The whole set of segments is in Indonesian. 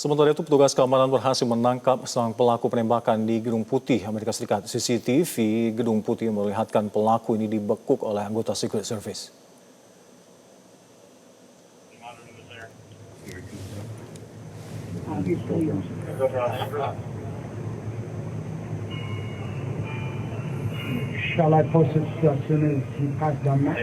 Sementara itu, petugas keamanan berhasil menangkap sang pelaku penembakan di Gedung Putih, Amerika Serikat. CCTV Gedung Putih melihatkan pelaku ini dibekuk oleh anggota Secret Service. Shall I post it as soon as he passed down there?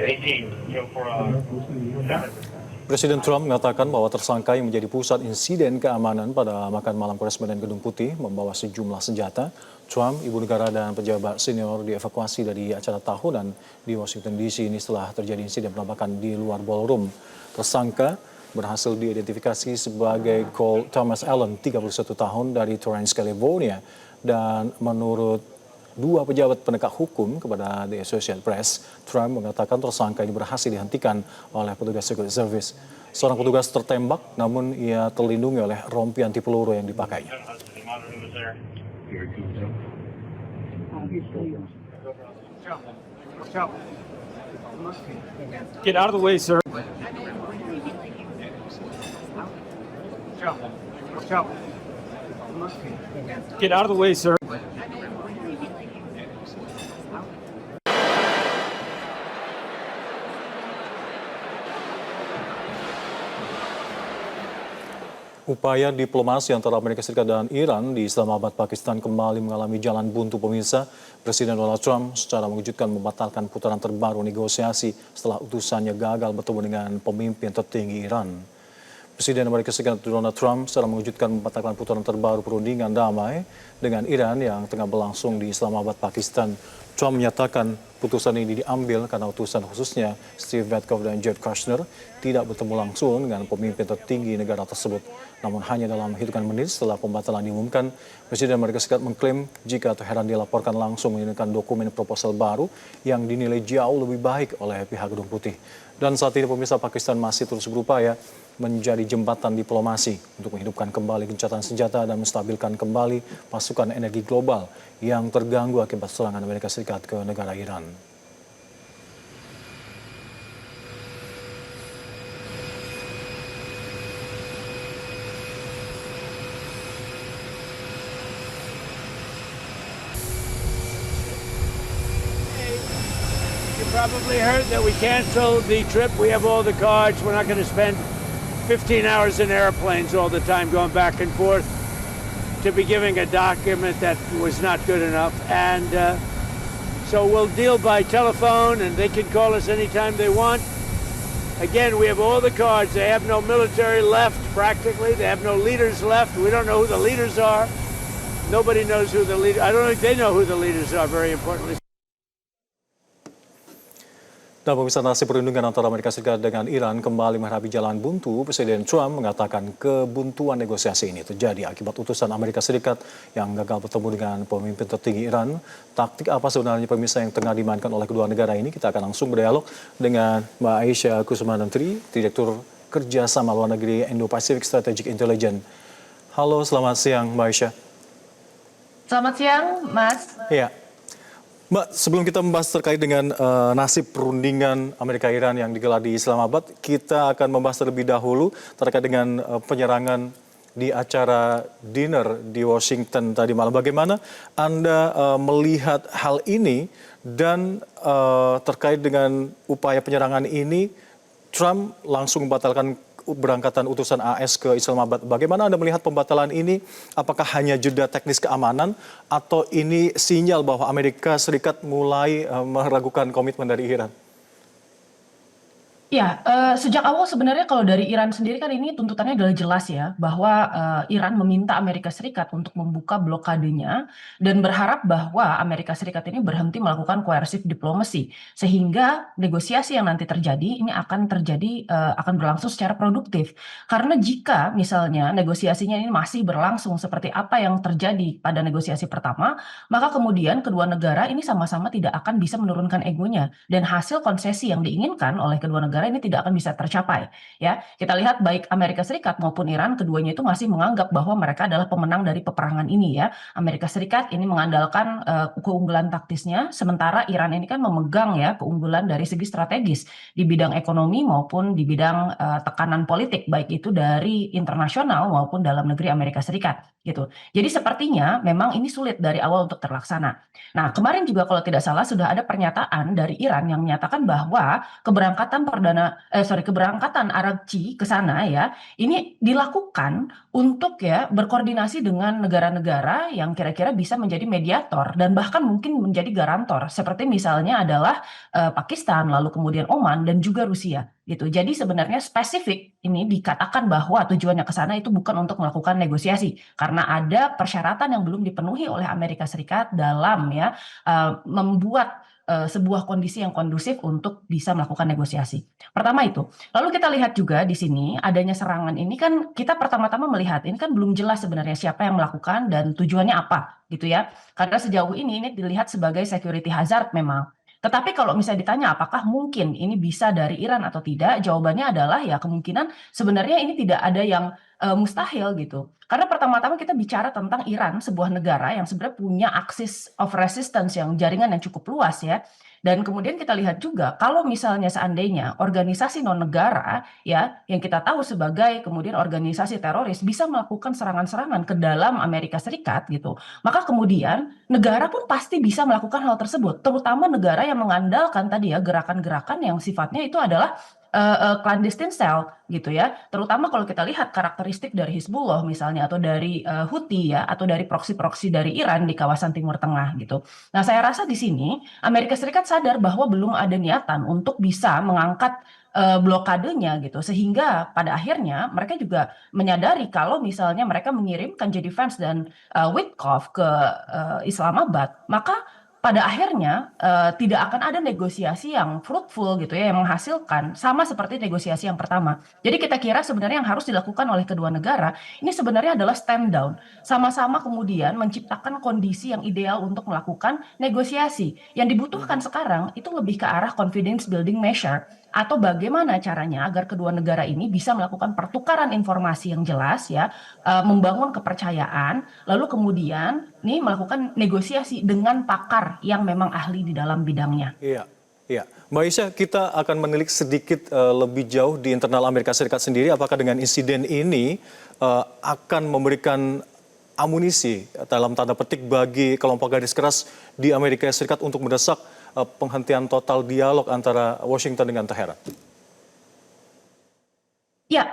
Presiden Trump mengatakan bahwa tersangka yang menjadi pusat insiden keamanan pada makan malam Presiden Gedung Putih membawa sejumlah senjata. Trump, ibu negara dan pejabat senior dievakuasi dari acara tahunan di Washington DC ini setelah terjadi insiden penembakan di luar ballroom. Tersangka berhasil diidentifikasi sebagai Cole Thomas Allen, 31 tahun dari Torrance, California, dan menurut dua pejabat penegak hukum kepada The Associated Press, Trump mengatakan tersangka ini berhasil dihentikan oleh petugas Secret Service. Seorang petugas tertembak, namun ia terlindungi oleh rompi anti peluru yang dipakainya. Get out of the way, sir. Get out of the way, sir. Upaya diplomasi antara Amerika Serikat dan Iran di Islamabad, Pakistan kembali mengalami jalan buntu pemirsa. Presiden Donald Trump secara mengejutkan membatalkan putaran terbaru negosiasi setelah utusannya gagal bertemu dengan pemimpin tertinggi Iran. Presiden Amerika Serikat Donald Trump secara mengejutkan membatalkan putaran terbaru perundingan damai dengan Iran yang tengah berlangsung di Islamabad, Pakistan. Trump menyatakan putusan ini diambil karena utusan khususnya Steve Witkoff dan Jared Kushner tidak bertemu langsung dengan pemimpin tertinggi negara tersebut. Namun hanya dalam hitungan menit setelah pembatalan diumumkan, Presiden Amerika Serikat mengklaim jika Teheran dilaporkan langsung mengirimkan dokumen proposal baru yang dinilai jauh lebih baik oleh pihak Gedung Putih. Dan saat ini pemirsa, Pakistan masih terus berupaya menjadi jembatan diplomasi untuk menghidupkan kembali gencatan senjata dan menstabilkan kembali pasukan energi global yang terganggu akibat serangan Amerika Serikat ke negara Iran. You probably heard that we canceled the trip. We have all the cards. We're not going to spend 15 hours in airplanes all the time going back and forth to be giving a document that was not good enough. And so we'll deal by telephone, and they can call us anytime they want. Again, we have all the cards. They have no military left, practically. They have no leaders left. We don't know who the leaders are. Nobody knows who the leaders. I don't think they know who the leaders are, very importantly. Dan pemirsa, nasib perundingan antara Amerika Serikat dengan Iran kembali menghadapi jalan buntu. Presiden Trump mengatakan kebuntuan negosiasi ini terjadi akibat utusan Amerika Serikat yang gagal bertemu dengan pemimpin tertinggi Iran. Taktik apa sebenarnya pemirsa yang tengah dimainkan oleh kedua negara ini? Kita akan langsung berdialog dengan Mbak Aisyah Kusumantri, Direktur Kerjasama Luar Negeri Indo-Pacific Strategic Intelligence. Halo, selamat siang Mbak Aisyah. Selamat siang, Mas. Iya. Mbak, sebelum kita membahas terkait dengan nasib perundingan Amerika-Iran yang digelar di Islamabad, kita akan membahas terlebih dahulu terkait dengan penyerangan di acara dinner di Washington tadi malam. Bagaimana Anda melihat hal ini dan terkait dengan upaya penyerangan ini, Trump langsung membatalkan berangkatan utusan AS ke Islamabad. Bagaimana Anda melihat pembatalan ini? Apakah hanya jeda teknis keamanan atau ini sinyal bahwa Amerika Serikat mulai meragukan komitmen dari Iran? Ya, sejak awal sebenarnya kalau dari Iran sendiri kan ini tuntutannya adalah jelas ya, bahwa Iran meminta Amerika Serikat untuk membuka blokadenya dan berharap bahwa Amerika Serikat ini berhenti melakukan coercive diplomacy, sehingga negosiasi yang nanti terjadi ini akan akan berlangsung secara produktif. Karena jika misalnya negosiasinya ini masih berlangsung seperti apa yang terjadi pada negosiasi pertama, maka kemudian kedua negara ini sama-sama tidak akan bisa menurunkan egonya dan hasil konsesi yang diinginkan oleh kedua negara negara ini tidak akan bisa tercapai. Ya, kita lihat baik Amerika Serikat maupun Iran, keduanya itu masih menganggap bahwa mereka adalah pemenang dari peperangan ini ya. Amerika Serikat ini mengandalkan keunggulan taktisnya, sementara Iran ini kan memegang ya keunggulan dari segi strategis di bidang ekonomi maupun di bidang tekanan politik, baik itu dari internasional maupun dalam negeri Amerika Serikat gitu. Jadi sepertinya memang ini sulit dari awal untuk terlaksana. Nah, kemarin juga kalau tidak salah sudah ada pernyataan dari Iran yang menyatakan bahwa keberangkatan Arabci ke sana ya, ini dilakukan untuk ya berkoordinasi dengan negara-negara yang kira-kira bisa menjadi mediator dan bahkan mungkin menjadi garantor, seperti misalnya adalah Pakistan, lalu kemudian Oman dan juga Rusia gitu. Jadi sebenarnya spesifik ini dikatakan bahwa tujuannya ke sana itu bukan untuk melakukan negosiasi karena ada persyaratan yang belum dipenuhi oleh Amerika Serikat dalam ya membuat sebuah kondisi yang kondusif untuk bisa melakukan negosiasi. Pertama itu. Lalu kita lihat juga di sini adanya serangan ini kan kita pertama-tama melihat ini kan belum jelas sebenarnya siapa yang melakukan dan tujuannya apa gitu ya. Karena sejauh ini dilihat sebagai security hazard memang. Tetapi kalau misalnya ditanya apakah mungkin ini bisa dari Iran atau tidak, jawabannya adalah ya kemungkinan sebenarnya ini tidak ada yang mustahil gitu. Karena pertama-tama kita bicara tentang Iran, sebuah negara yang sebenarnya punya axis of resistance yang jaringan yang cukup luas ya. Dan kemudian kita lihat juga kalau misalnya seandainya organisasi non negara ya yang kita tahu sebagai kemudian organisasi teroris bisa melakukan serangan-serangan ke dalam Amerika Serikat gitu, maka kemudian negara pun pasti bisa melakukan hal tersebut, terutama negara yang mengandalkan tadi ya gerakan-gerakan yang sifatnya itu adalah clandestine cell gitu ya, terutama kalau kita lihat karakteristik dari Hizbullah misalnya atau dari Houthi ya atau dari proksi-proksi dari Iran di kawasan Timur Tengah gitu. Nah, saya rasa di sini Amerika Serikat sadar bahwa belum ada niatan untuk bisa mengangkat blokadenya gitu, sehingga pada akhirnya mereka juga menyadari kalau misalnya mereka mengirimkan J.D. Vance dan Witkoff ke Islamabad, maka pada akhirnya tidak akan ada negosiasi yang fruitful gitu ya, yang menghasilkan sama seperti negosiasi yang pertama. Jadi kita kira sebenarnya yang harus dilakukan oleh kedua negara ini sebenarnya adalah stand down, sama-sama kemudian menciptakan kondisi yang ideal untuk melakukan negosiasi. Yang dibutuhkan sekarang itu lebih ke arah confidence building measure atau bagaimana caranya agar kedua negara ini bisa melakukan pertukaran informasi yang jelas ya, membangun kepercayaan, lalu kemudian nih melakukan negosiasi dengan pakar yang memang ahli di dalam bidangnya. Iya, iya. Mbak Aisyah, kita akan menilik sedikit lebih jauh di internal Amerika Serikat sendiri. Apakah dengan insiden ini akan memberikan amunisi dalam tanda petik bagi kelompok garis keras di Amerika Serikat untuk mendesak penghentian total dialog antara Washington dengan Teheran? Ya,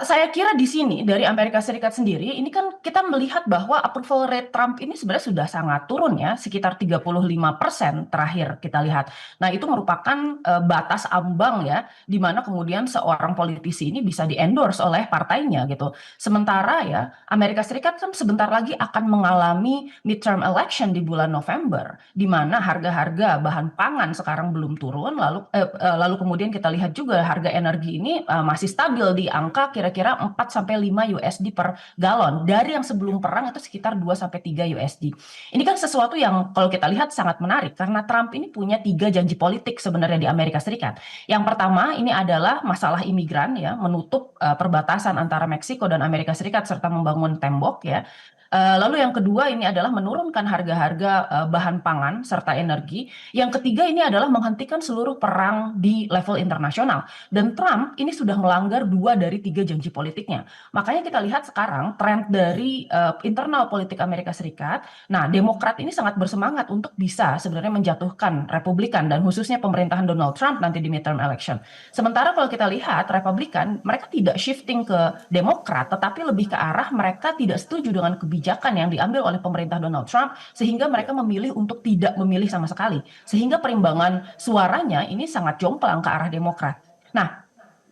saya kira di sini dari Amerika Serikat sendiri, ini kan kita melihat bahwa approval rate Trump ini sebenarnya sudah sangat turun ya, sekitar 35% terakhir kita lihat. Nah, itu merupakan batas ambang ya, di mana kemudian seorang politisi ini bisa di-endorse oleh partainya gitu. Sementara ya, Amerika Serikat kan sebentar lagi akan mengalami midterm election di bulan November, di mana harga-harga bahan pangan sekarang belum turun, lalu kemudian kita lihat juga harga energi ini masih stabil di angka kira-kira 4-5 USD per galon dari yang sebelum perang itu sekitar 2-3 USD. Ini kan sesuatu yang kalau kita lihat sangat menarik karena Trump ini punya 3 janji politik sebenarnya di Amerika Serikat. Yang pertama ini adalah masalah imigran ya, menutup perbatasan antara Meksiko dan Amerika Serikat serta membangun tembok ya. Lalu yang kedua ini adalah menurunkan harga-harga bahan pangan serta energi. Yang ketiga ini adalah menghentikan seluruh perang di level internasional. Dan Trump ini sudah melanggar 2 dari 3 janji politiknya. Makanya kita lihat sekarang tren dari internal politik Amerika Serikat. Nah, Demokrat ini sangat bersemangat untuk bisa sebenarnya menjatuhkan Republikan dan khususnya pemerintahan Donald Trump nanti di midterm election. Sementara kalau kita lihat Republikan, mereka tidak shifting ke Demokrat, tetapi lebih ke arah mereka tidak setuju dengan kebijakan yang diambil oleh pemerintah Donald Trump sehingga mereka memilih untuk tidak memilih sama sekali. Sehingga perimbangan suaranya ini sangat jomplang ke arah Demokrat. Nah,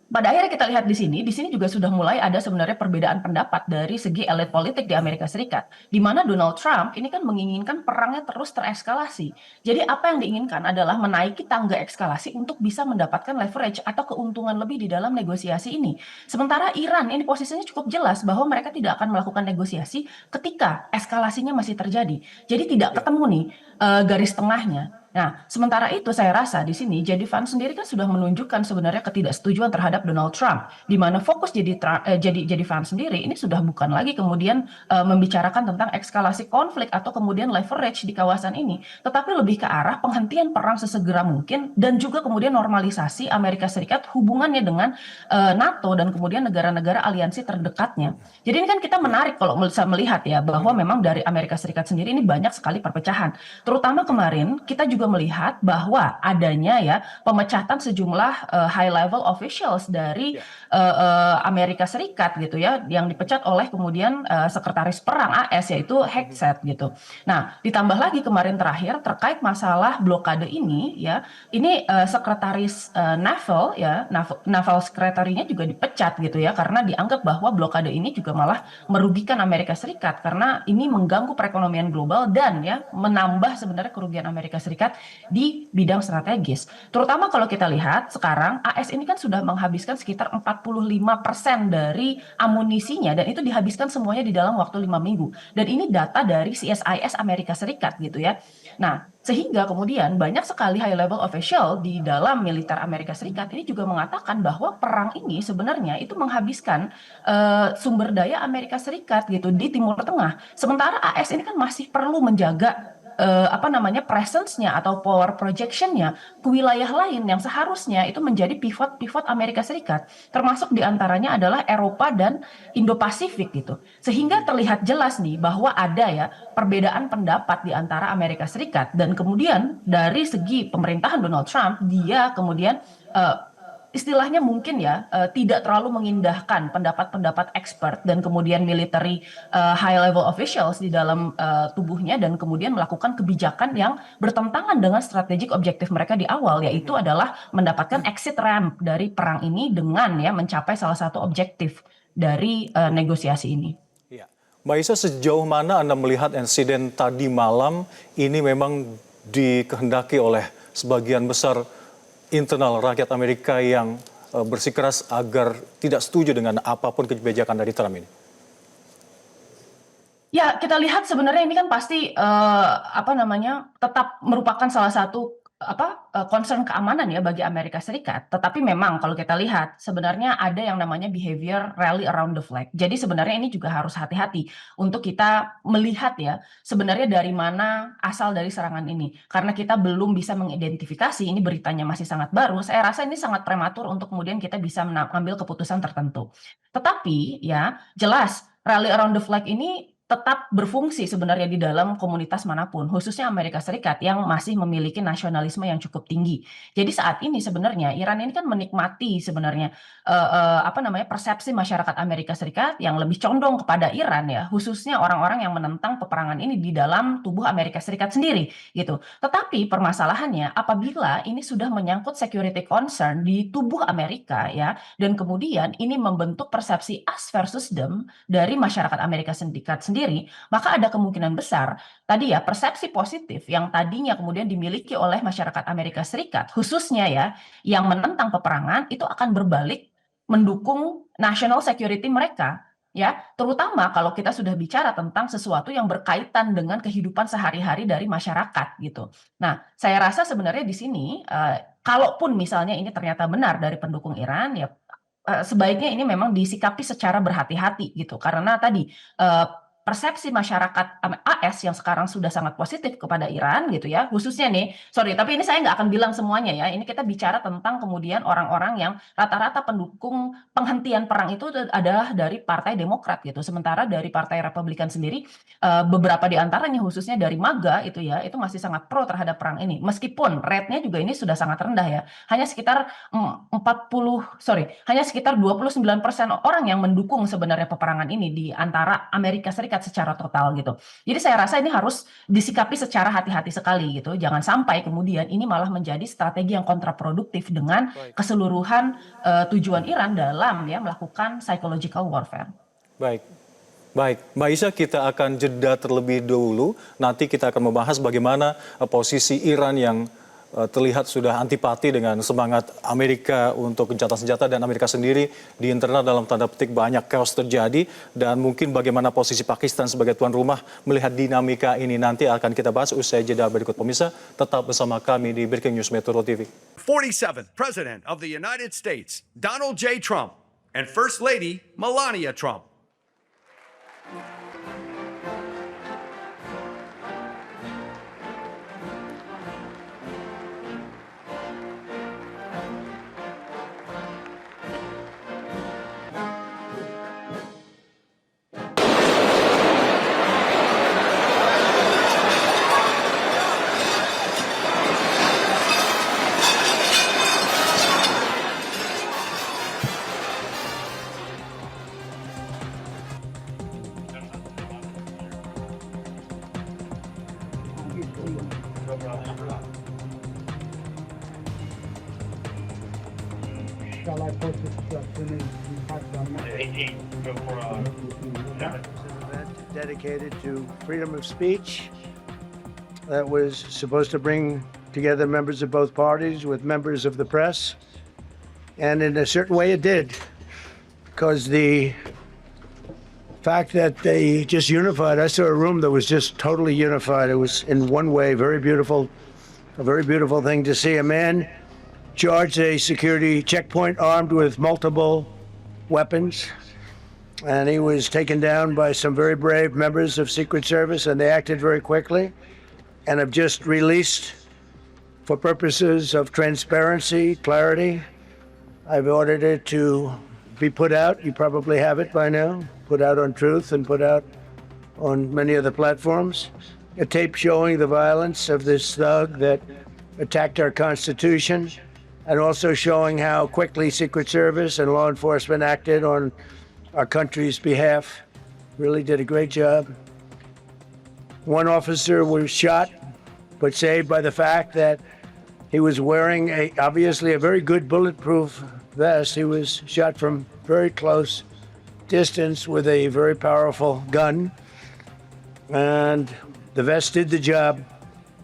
pada akhirnya kita lihat di sini juga sudah mulai ada sebenarnya perbedaan pendapat dari segi elit politik di Amerika Serikat, di mana Donald Trump ini kan menginginkan perangnya terus tereskalasi. Jadi apa yang diinginkan adalah menaiki tangga eskalasi untuk bisa mendapatkan leverage atau keuntungan lebih di dalam negosiasi ini. Sementara Iran ini posisinya cukup jelas bahwa mereka tidak akan melakukan negosiasi ketika eskalasinya masih terjadi. Jadi tidak ketemu nih garis tengahnya. Nah, sementara itu saya rasa di sini JD Vance sendiri kan sudah menunjukkan sebenarnya ketidaksetujuan terhadap Donald Trump, di mana fokus JD Vance sendiri ini sudah bukan lagi kemudian membicarakan tentang eskalasi konflik atau kemudian leverage di kawasan ini, tetapi lebih ke arah penghentian perang sesegera mungkin dan juga kemudian normalisasi Amerika Serikat hubungannya dengan NATO dan kemudian negara-negara aliansi terdekatnya. Jadi ini kan kita menarik kalau bisa melihat ya bahwa memang dari Amerika Serikat sendiri ini banyak sekali perpecahan. Terutama kemarin kita juga melihat bahwa adanya ya pemecatan sejumlah high level officials dari Amerika Serikat gitu ya yang dipecat oleh kemudian sekretaris perang AS yaitu Hegseth gitu. Nah, ditambah lagi kemarin terakhir terkait masalah blokade ini ya, ini sekretaris naval ya, naval sekretarinya juga dipecat gitu ya karena dianggap bahwa blokade ini juga malah merugikan Amerika Serikat karena ini mengganggu perekonomian global dan ya menambah sebenarnya kerugian Amerika Serikat di bidang strategis. Terutama kalau kita lihat sekarang AS ini kan sudah menghabiskan sekitar 45% dari amunisinya dan itu dihabiskan semuanya di dalam waktu 5 minggu. Dan ini data dari CSIS Amerika Serikat gitu ya. Nah, sehingga kemudian banyak sekali high level official di dalam militer Amerika Serikat ini juga mengatakan bahwa perang ini sebenarnya itu menghabiskan sumber daya Amerika Serikat gitu di Timur Tengah. Sementara AS ini kan masih perlu menjaga presence-nya atau power projection-nya ke wilayah lain yang seharusnya itu menjadi pivot Amerika Serikat, termasuk diantaranya adalah Eropa dan Indo-Pasifik gitu. Sehingga terlihat jelas nih bahwa ada ya perbedaan pendapat di antara Amerika Serikat dan kemudian dari segi pemerintahan Donald Trump dia kemudian istilahnya mungkin ya tidak terlalu mengindahkan pendapat-pendapat expert dan kemudian military high level officials di dalam tubuhnya dan kemudian melakukan kebijakan yang bertentangan dengan strategic objektif mereka di awal yaitu adalah mendapatkan exit ramp dari perang ini dengan ya mencapai salah satu objektif dari negosiasi ini. Ya. Mbak Isa, sejauh mana Anda melihat insiden tadi malam ini memang dikehendaki oleh sebagian besar internal rakyat Amerika yang bersikeras agar tidak setuju dengan apapun kebijakan dari Trump ini? Ya, kita lihat sebenarnya ini kan pasti tetap merupakan salah satu concern keamanan ya bagi Amerika Serikat. Tetapi memang kalau kita lihat sebenarnya ada yang namanya behavior rally around the flag. Jadi sebenarnya ini juga harus hati-hati untuk kita melihat ya sebenarnya dari mana asal dari serangan ini. Karena kita belum bisa mengidentifikasi, ini beritanya masih sangat baru. Saya rasa ini sangat prematur untuk kemudian kita bisa mengambil keputusan tertentu. Tetapi ya jelas rally around the flag ini tetap berfungsi sebenarnya di dalam komunitas manapun, khususnya Amerika Serikat yang masih memiliki nasionalisme yang cukup tinggi. Jadi saat ini sebenarnya Iran ini kan menikmati sebenarnya persepsi masyarakat Amerika Serikat yang lebih condong kepada Iran ya, khususnya orang-orang yang menentang peperangan ini di dalam tubuh Amerika Serikat sendiri gitu. Tetapi permasalahannya apabila ini sudah menyangkut security concern di tubuh Amerika ya, dan kemudian ini membentuk persepsi us versus them dari masyarakat Amerika Serikat sendiri, maka ada kemungkinan besar tadi ya persepsi positif yang tadinya kemudian dimiliki oleh masyarakat Amerika Serikat khususnya ya yang menentang peperangan itu akan berbalik mendukung national security mereka ya, terutama kalau kita sudah bicara tentang sesuatu yang berkaitan dengan kehidupan sehari-hari dari masyarakat gitu. Nah, saya rasa sebenarnya di sini kalaupun misalnya ini ternyata benar dari pendukung Iran ya sebaiknya ini memang disikapi secara berhati-hati gitu karena tadi persepsi masyarakat AS yang sekarang sudah sangat positif kepada Iran gitu ya, khususnya nih, tapi ini saya nggak akan bilang semuanya ya, ini kita bicara tentang kemudian orang-orang yang rata-rata pendukung penghentian perang itu adalah dari Partai Demokrat gitu, sementara dari Partai Republikan sendiri beberapa di antaranya khususnya dari MAGA itu ya, itu masih sangat pro terhadap perang ini, meskipun rate-nya juga ini sudah sangat rendah ya, hanya sekitar 29% orang yang mendukung sebenarnya peperangan ini di antara Amerika Serikat secara total gitu. Jadi saya rasa ini harus disikapi secara hati-hati sekali gitu. Jangan sampai kemudian ini malah menjadi strategi yang kontraproduktif dengan keseluruhan tujuan Iran dalam ya melakukan psychological warfare. Baik. Mbak Isa, kita akan jeda terlebih dahulu. Nanti kita akan membahas bagaimana posisi Iran yang terlihat sudah antipati dengan semangat Amerika untuk gencatan senjata, dan Amerika sendiri di internal dalam tanda petik banyak chaos terjadi, dan mungkin bagaimana posisi Pakistan sebagai tuan rumah melihat dinamika ini nanti akan kita bahas usai jeda berikut. Pemirsa, tetap bersama kami di Breaking News Metro TV. 47th President of the United States, Donald J. Trump, and First Lady Melania Trump. Shall I post it as soon as you pass down next? Event dedicated to freedom of speech that was supposed to bring together members of both parties with members of the press. And in a certain way it did, because the fact that they just unified, I saw a room that was just totally unified. It was in one way very beautiful, a very beautiful thing to see. A man charged a security checkpoint armed with multiple weapons, and he was taken down by some very brave members of Secret Service, and they acted very quickly and have just released, for purposes of transparency, clarity, I've ordered it to be put out. You probably have it by now, put out on Truth and put out on many of the platforms. A tape showing the violence of this thug that attacked our Constitution, and also showing how quickly Secret Service and law enforcement acted on our country's behalf. Really did a great job. One officer was shot, but saved by the fact that he was wearing obviously a very good bulletproof vest. He was shot from very close distance with a very powerful gun, and the vest did the job.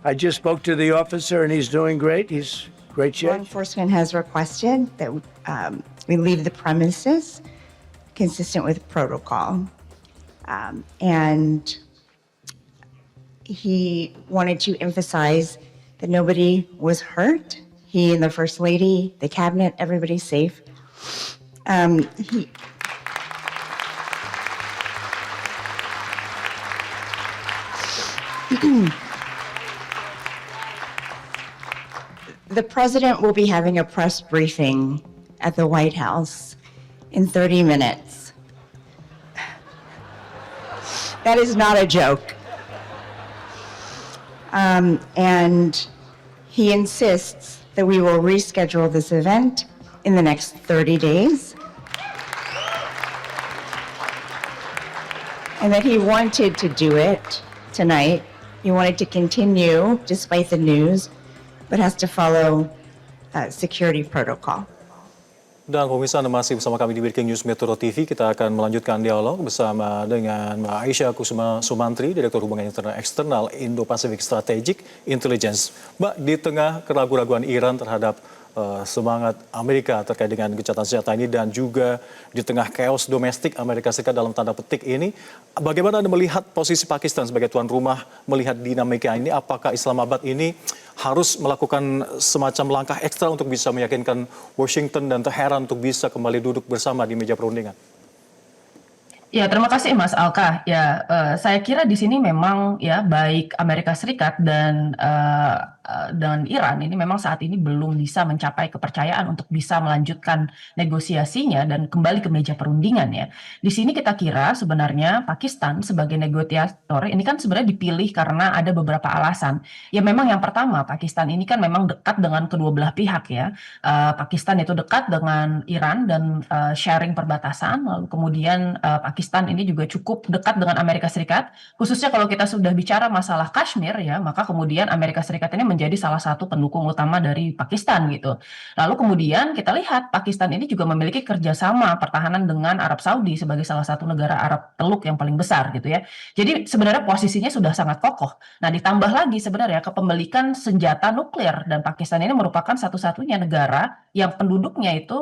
I just spoke to the officer, and he's doing great. He's great shape. Law enforcement has requested that we leave the premises consistent with protocol. And he wanted to emphasize that nobody was hurt. He and the First Lady, the cabinet, everybody's safe. The president will be having a press briefing at the White House in 30 minutes. That is not a joke. And he insists that we will reschedule this event in the next 30 days. And that he wanted to do it tonight. He wanted to continue despite the news, but has to follow security protocol. Dan pemirsa, Anda masih bersama kami di Breaking News Metro TV. Kita akan melanjutkan dialog bersama dengan Mbak Aisyah Kusuma Sumantri, Direktur Hubungan Eksternal Indo-Pacific Strategic Intelligence. Mbak, di tengah keraguan-raguan Iran terhadap semangat Amerika terkait dengan gencatan senjata ini, dan juga di tengah chaos domestik Amerika Serikat dalam tanda petik ini, bagaimana Anda melihat posisi Pakistan sebagai tuan rumah melihat dinamika ini? Apakah Islamabad ini harus melakukan semacam langkah ekstra untuk bisa meyakinkan Washington dan Teheran untuk bisa kembali duduk bersama di meja perundingan? Ya, terima kasih Mas Alka. Ya, saya kira di sini memang ya baik Amerika Serikat dan Iran ini memang saat ini belum bisa mencapai kepercayaan untuk bisa melanjutkan negosiasinya dan kembali ke meja perundingan ya. Di sini kita kira sebenarnya Pakistan sebagai negosiator ini kan sebenarnya dipilih karena ada beberapa alasan. Ya memang yang pertama, Pakistan ini kan memang dekat dengan kedua belah pihak ya. Pakistan itu dekat dengan Iran dan sharing perbatasan, lalu kemudian Pakistan ini juga cukup dekat dengan Amerika Serikat, khususnya kalau kita sudah bicara masalah Kashmir ya, maka kemudian Amerika Serikat ini menjadi menjadi salah satu pendukung utama dari Pakistan gitu. Lalu kemudian kita lihat Pakistan ini juga memiliki kerjasama pertahanan dengan Arab Saudi sebagai salah satu negara Arab Teluk yang paling besar gitu ya. Jadi sebenarnya posisinya sudah sangat kokoh. Nah, ditambah lagi sebenarnya kepemilikan senjata nuklir, dan Pakistan ini merupakan satu-satunya negara yang penduduknya itu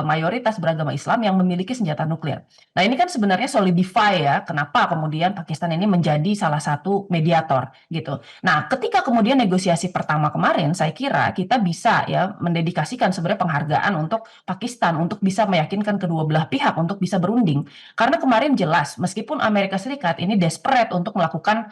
mayoritas beragama Islam yang memiliki senjata nuklir. Nah, ini kan sebenarnya solidify ya, kenapa kemudian Pakistan ini menjadi salah satu mediator gitu. Nah, ketika kemudian negosiasi pertama kemarin, saya kira kita bisa ya mendedikasikan sebenarnya penghargaan untuk Pakistan untuk bisa meyakinkan kedua belah pihak untuk bisa berunding. Karena kemarin jelas, meskipun Amerika Serikat ini desperate untuk melakukan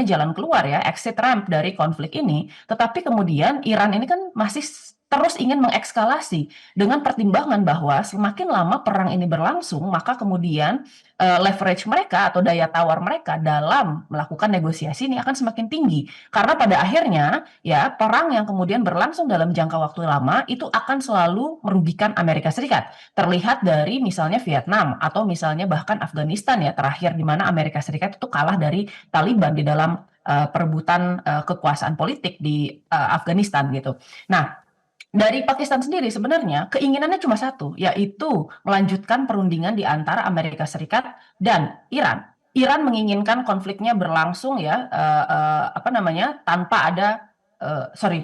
jalan keluar ya, exit ramp dari konflik ini, tetapi kemudian Iran ini kan masih terus ingin mengekskalasi dengan pertimbangan bahwa semakin lama perang ini berlangsung, maka kemudian leverage mereka atau daya tawar mereka dalam melakukan negosiasi ini akan semakin tinggi. Karena pada akhirnya ya perang yang kemudian berlangsung dalam jangka waktu lama itu akan selalu merugikan Amerika Serikat. Terlihat dari misalnya Vietnam atau misalnya bahkan Afghanistan ya terakhir, di mana Amerika Serikat itu kalah dari Taliban di dalam perebutan kekuasaan politik di Afghanistan gitu. Nah, dari Pakistan sendiri sebenarnya keinginannya cuma satu, yaitu melanjutkan perundingan di antara Amerika Serikat dan Iran. Iran menginginkan konfliknya berlangsung ya, tanpa ada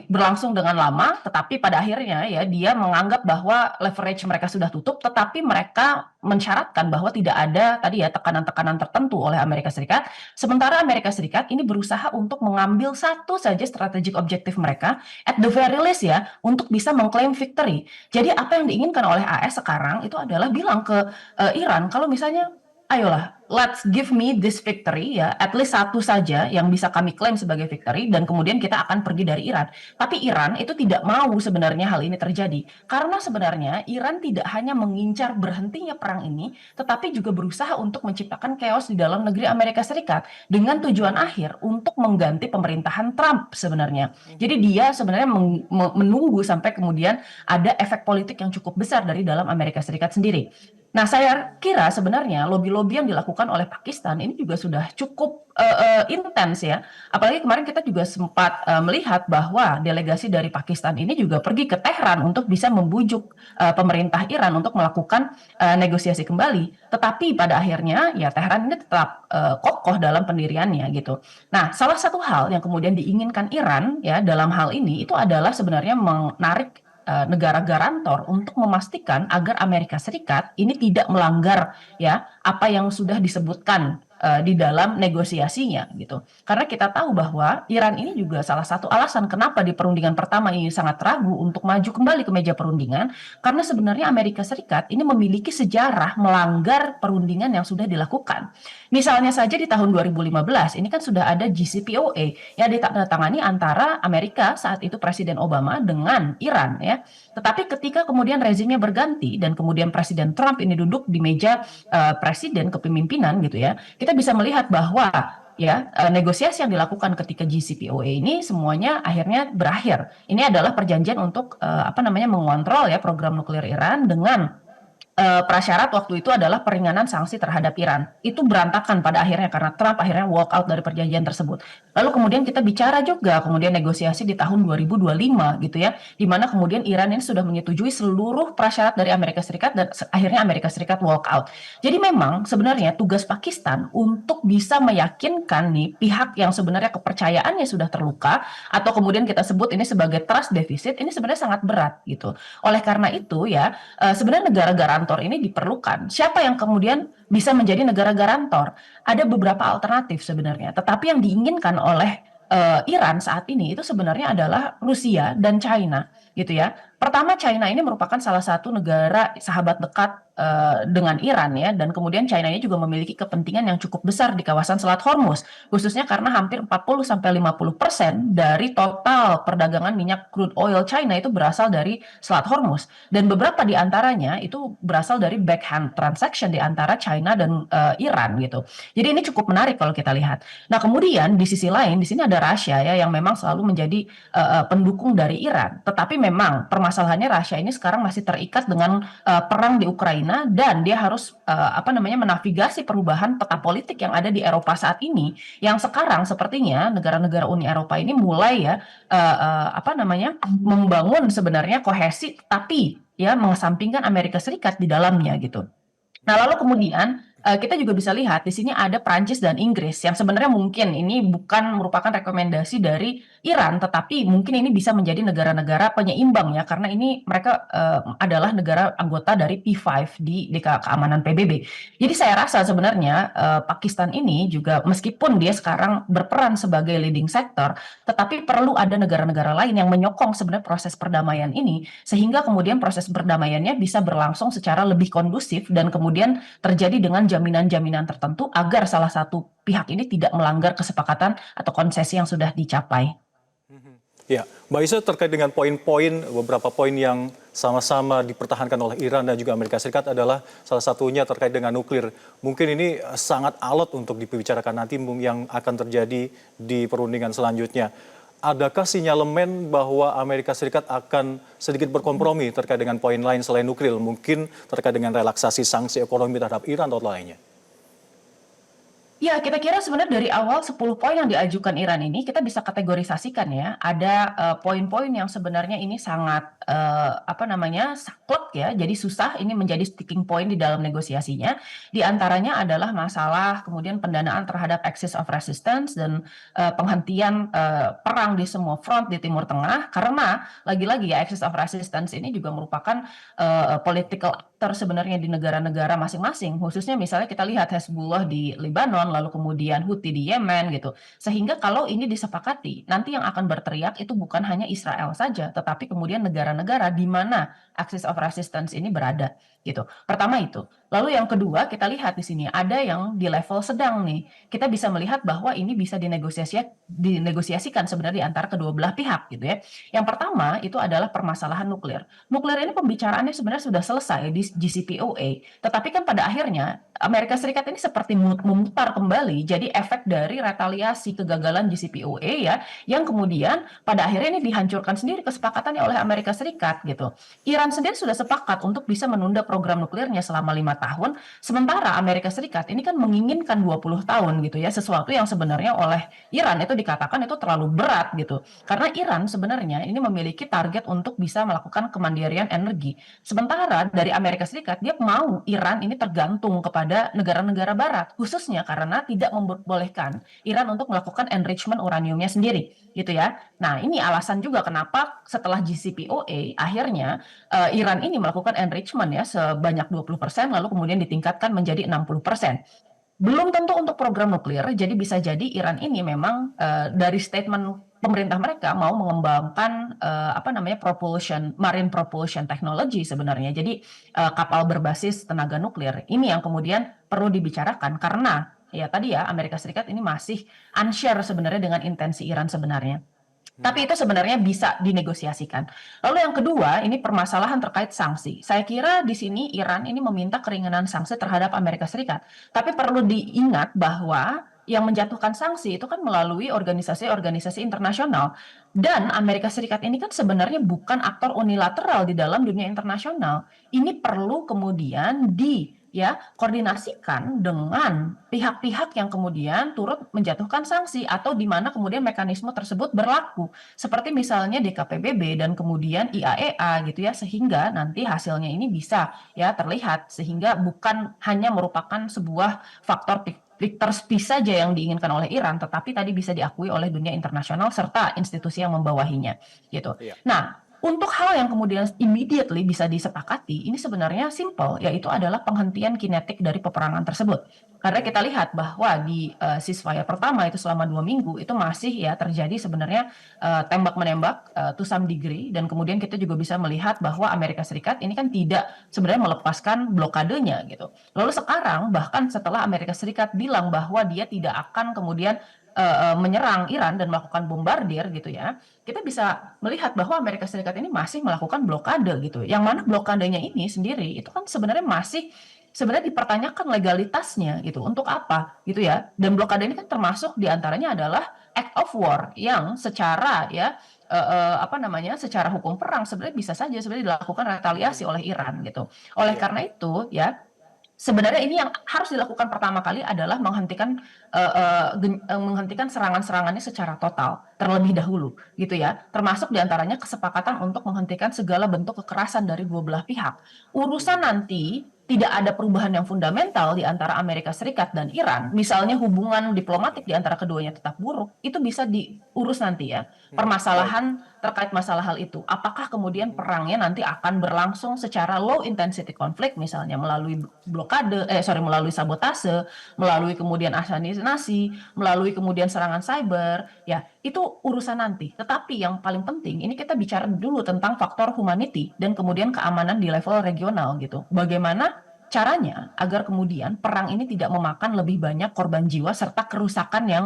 berlangsung dengan lama, tetapi pada akhirnya ya dia menganggap bahwa leverage mereka sudah tutup, tetapi mereka mensyaratkan bahwa tidak ada tadi ya tekanan-tekanan tertentu oleh Amerika Serikat. Sementara Amerika Serikat ini berusaha untuk mengambil satu saja strategic objektif mereka, at the very least ya, untuk bisa mengklaim victory. Jadi apa yang diinginkan oleh AS sekarang itu adalah bilang ke Iran, kalau misalnya ayolah, let's give me this victory ya, at least satu saja yang bisa kami klaim sebagai victory, dan kemudian kita akan pergi dari Iran. Tapi Iran itu tidak mau sebenarnya hal ini terjadi, karena sebenarnya Iran tidak hanya mengincar berhentinya perang ini, tetapi juga berusaha untuk menciptakan chaos di dalam negeri Amerika Serikat dengan tujuan akhir untuk mengganti pemerintahan Trump sebenarnya. Jadi dia sebenarnya menunggu sampai kemudian ada efek politik yang cukup besar dari dalam Amerika Serikat sendiri. Nah, saya kira sebenarnya lobby-lobby yang dilakukan oleh Pakistan ini juga sudah cukup intens ya. Apalagi kemarin kita juga sempat melihat bahwa delegasi dari Pakistan ini juga pergi ke Tehran untuk bisa membujuk pemerintah Iran untuk melakukan negosiasi kembali. Tetapi pada akhirnya ya Tehran ini tetap kokoh dalam pendiriannya gitu. Nah, salah satu hal yang kemudian diinginkan Iran ya dalam hal ini itu adalah sebenarnya menarik negara garantor untuk memastikan agar Amerika Serikat ini tidak melanggar ya apa yang sudah disebutkan di dalam negosiasinya gitu. Karena kita tahu bahwa Iran ini juga salah satu alasan kenapa di perundingan pertama ini sangat ragu untuk maju kembali ke meja perundingan, karena sebenarnya Amerika Serikat ini memiliki sejarah melanggar perundingan yang sudah dilakukan. Misalnya saja di tahun 2015 ini kan sudah ada JCPOA yang ditandatangani antara Amerika saat itu Presiden Obama dengan Iran ya. Tetapi ketika kemudian rezimnya berganti dan kemudian Presiden Trump ini duduk di meja presiden kepemimpinan gitu ya, kita bisa melihat bahwa ya negosiasi yang dilakukan ketika JCPOA ini semuanya akhirnya berakhir. Ini adalah perjanjian untuk mengontrol ya program nuklir Iran dengan prasyarat waktu itu adalah peringanan sanksi terhadap Iran. Itu berantakan pada akhirnya karena Trump akhirnya walk out dari perjanjian tersebut. Lalu kemudian kita bicara juga kemudian negosiasi di tahun 2025 gitu ya, di mana kemudian Iran ini sudah menyetujui seluruh prasyarat dari Amerika Serikat dan akhirnya Amerika Serikat walk out. Jadi memang sebenarnya tugas Pakistan untuk bisa meyakinkan nih pihak yang sebenarnya kepercayaannya sudah terluka atau kemudian kita sebut ini sebagai trust deficit, ini sebenarnya sangat berat gitu. Oleh karena itu ya sebenarnya negara garantor ini diperlukan. Siapa yang kemudian bisa menjadi negara garantor? Ada beberapa alternatif sebenarnya, tetapi yang diinginkan oleh Iran saat ini itu sebenarnya adalah Rusia dan China gitu ya. Pertama, China ini merupakan salah satu negara sahabat dekat dengan Iran ya, dan kemudian China ini juga memiliki kepentingan yang cukup besar di kawasan Selat Hormuz, khususnya karena hampir 40-50% dari total perdagangan minyak crude oil China itu berasal dari Selat Hormuz, dan beberapa di antaranya itu berasal dari backhand transaction di antara China dan Iran gitu. Jadi ini cukup menarik kalau kita lihat. Nah, kemudian di sisi lain di sini ada Rusia ya yang memang selalu menjadi pendukung dari Iran, tetapi memang permasalahannya Rusia ini sekarang masih terikat dengan perang di Ukraina dan dia harus menavigasi perubahan peta politik yang ada di Eropa saat ini yang sekarang sepertinya negara-negara Uni Eropa ini mulai ya membangun sebenarnya kohesi tapi ya mengesampingkan Amerika Serikat di dalamnya gitu. Nah, lalu kemudian kita juga bisa lihat di sini ada Prancis dan Inggris yang sebenarnya mungkin ini bukan merupakan rekomendasi dari Iran, tetapi mungkin ini bisa menjadi negara-negara penyeimbang ya, karena ini mereka adalah negara anggota dari P5 di keamanan PBB. Jadi saya rasa sebenarnya Pakistan ini juga meskipun dia sekarang berperan sebagai leading sector, tetapi perlu ada negara-negara lain yang menyokong sebenarnya proses perdamaian ini, sehingga kemudian proses perdamaiannya bisa berlangsung secara lebih kondusif dan kemudian terjadi dengan jaminan-jaminan tertentu agar salah satu pihak ini tidak melanggar kesepakatan atau konsesi yang sudah dicapai. Ya, Mbak Isa, terkait dengan beberapa poin yang sama-sama dipertahankan oleh Iran dan juga Amerika Serikat adalah salah satunya terkait dengan nuklir. Mungkin ini sangat alot untuk dibicarakan nanti yang akan terjadi di perundingan selanjutnya. Adakah sinyalemen bahwa Amerika Serikat akan sedikit berkompromi terkait dengan poin lain selain nuklir, mungkin terkait dengan relaksasi sanksi ekonomi terhadap Iran atau lainnya? Ya, kita kira sebenarnya dari awal 10 poin yang diajukan Iran ini kita bisa kategorisasikan ya. Ada poin-poin yang sebenarnya ini sangat saklek ya. Jadi susah ini menjadi sticking point di dalam negosiasinya. Di antaranya adalah masalah kemudian pendanaan terhadap axis of resistance dan penghentian perang di semua front di Timur Tengah, karena lagi-lagi ya axis of resistance ini juga merupakan political actor sebenarnya di negara-negara masing-masing. Khususnya misalnya kita lihat Hezbollah di Lebanon, lalu kemudian Houthi di Yemen gitu. Sehingga kalau ini disepakati, nanti yang akan berteriak itu bukan hanya Israel saja, tetapi kemudian negara-negara di mana axis of resistance ini berada gitu. Pertama itu. Lalu yang kedua, kita lihat di sini ada yang di level sedang nih. Kita bisa melihat bahwa ini bisa dinegosiasikan sebenarnya di antara kedua belah pihak gitu ya. Yang pertama itu adalah permasalahan nuklir. Nuklir ini pembicaraannya sebenarnya sudah selesai di JCPOA, tetapi kan pada akhirnya Amerika Serikat ini seperti memutar kembali jadi efek dari retaliasi kegagalan JCPOA ya, yang kemudian pada akhirnya ini dihancurkan sendiri kesepakatannya oleh Amerika Serikat gitu. Iran sendiri sudah sepakat untuk bisa menunda program nuklirnya selama 5 tahun, sementara Amerika Serikat ini kan menginginkan 20 tahun gitu ya, sesuatu yang sebenarnya oleh Iran itu dikatakan itu terlalu berat gitu. Karena Iran sebenarnya ini memiliki target untuk bisa melakukan kemandirian energi. Sementara dari Amerika Serikat dia mau Iran ini tergantung kepada negara-negara barat, khususnya karena tidak membolehkan Iran untuk melakukan enrichment uraniumnya sendiri gitu ya. Nah, ini alasan juga kenapa setelah JCPOA akhirnya Iran ini melakukan enrichment ya sebanyak 20%, lalu kemudian ditingkatkan menjadi 60%. Belum tentu untuk program nuklir, jadi bisa jadi Iran ini memang dari statement pemerintah mereka mau mengembangkan marine propulsion technology sebenarnya. Jadi kapal berbasis tenaga nuklir. Ini yang kemudian perlu dibicarakan karena ya tadi ya Amerika Serikat ini masih unsure sebenarnya dengan intensi Iran sebenarnya. Tapi itu sebenarnya bisa dinegosiasikan. Lalu yang kedua, ini permasalahan terkait sanksi. Saya kira di sini Iran ini meminta keringanan sanksi terhadap Amerika Serikat. Tapi perlu diingat bahwa yang menjatuhkan sanksi itu kan melalui organisasi-organisasi internasional. Dan Amerika Serikat ini kan sebenarnya bukan aktor unilateral di dalam dunia internasional. Ini perlu kemudian koordinasikan dengan pihak-pihak yang kemudian turut menjatuhkan sanksi atau di mana kemudian mekanisme tersebut berlaku seperti misalnya DKPBB dan kemudian IAEA gitu ya, sehingga nanti hasilnya ini bisa ya terlihat sehingga bukan hanya merupakan sebuah faktor terspis saja yang diinginkan oleh Iran, tetapi tadi bisa diakui oleh dunia internasional serta institusi yang membawahinya gitu. Nah, untuk hal yang kemudian immediately bisa disepakati, ini sebenarnya simple, yaitu adalah penghentian kinetik dari peperangan tersebut. Karena kita lihat bahwa di ceasefire pertama itu selama 2 minggu itu masih ya terjadi sebenarnya tembak-menembak to some degree, dan kemudian kita juga bisa melihat bahwa Amerika Serikat ini kan tidak sebenarnya melepaskan blokadenya gitu. Lalu sekarang bahkan setelah Amerika Serikat bilang bahwa dia tidak akan kemudian menyerang Iran dan melakukan bombardir gitu ya, kita bisa melihat bahwa Amerika Serikat ini masih melakukan blokade gitu. Yang mana blokadenya ini sendiri itu kan sebenarnya masih sebenarnya dipertanyakan legalitasnya gitu. Untuk apa gitu ya? Dan blokade ini kan termasuk diantaranya adalah act of war yang secara ya secara hukum perang sebenarnya bisa saja sebenarnya dilakukan retaliasi oleh Iran gitu. Oleh karena itu ya sebenarnya ini yang harus dilakukan pertama kali adalah menghentikan serangan-serangannya secara total terlebih dahulu gitu ya. Termasuk diantaranya kesepakatan untuk menghentikan segala bentuk kekerasan dari dua belah pihak. Urusan nanti tidak ada perubahan yang fundamental di antara Amerika Serikat dan Iran, misalnya hubungan diplomatik di antara keduanya tetap buruk, itu bisa diurus nanti ya. Permasalahan terkait masalah hal itu, apakah kemudian perangnya nanti akan berlangsung secara low intensity conflict, misalnya melalui melalui sabotase, melalui kemudian asasinasi, melalui kemudian serangan cyber, ya itu urusan nanti. Tetapi yang paling penting, ini kita bicara dulu tentang faktor humanity dan kemudian keamanan di level regional gitu. Bagaimana caranya agar kemudian perang ini tidak memakan lebih banyak korban jiwa serta kerusakan yang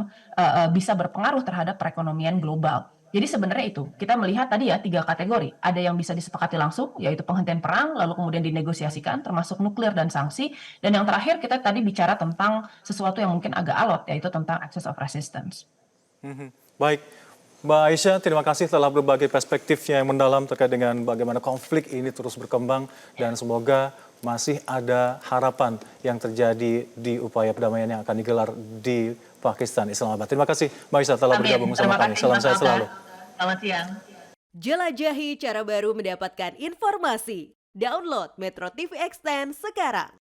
bisa berpengaruh terhadap perekonomian global. Jadi sebenarnya itu, kita melihat tadi ya 3 kategori. Ada yang bisa disepakati langsung, yaitu penghentian perang, lalu kemudian dinegosiasikan, termasuk nuklir dan sanksi. Dan yang terakhir kita tadi bicara tentang sesuatu yang mungkin agak alot, yaitu tentang access of resistance. Baik, Mbak Aisyah, terima kasih telah berbagi perspektifnya yang mendalam terkait dengan bagaimana konflik ini terus berkembang dan semoga masih ada harapan yang terjadi di upaya perdamaian yang akan digelar di Pakistan, Islamabad. Terima kasih Mbak Aisyah telah bergabung bersama kami. Salam sehat selalu. Selamat siang. Jelajahi cara baru mendapatkan informasi. Download Metro TV Extend sekarang.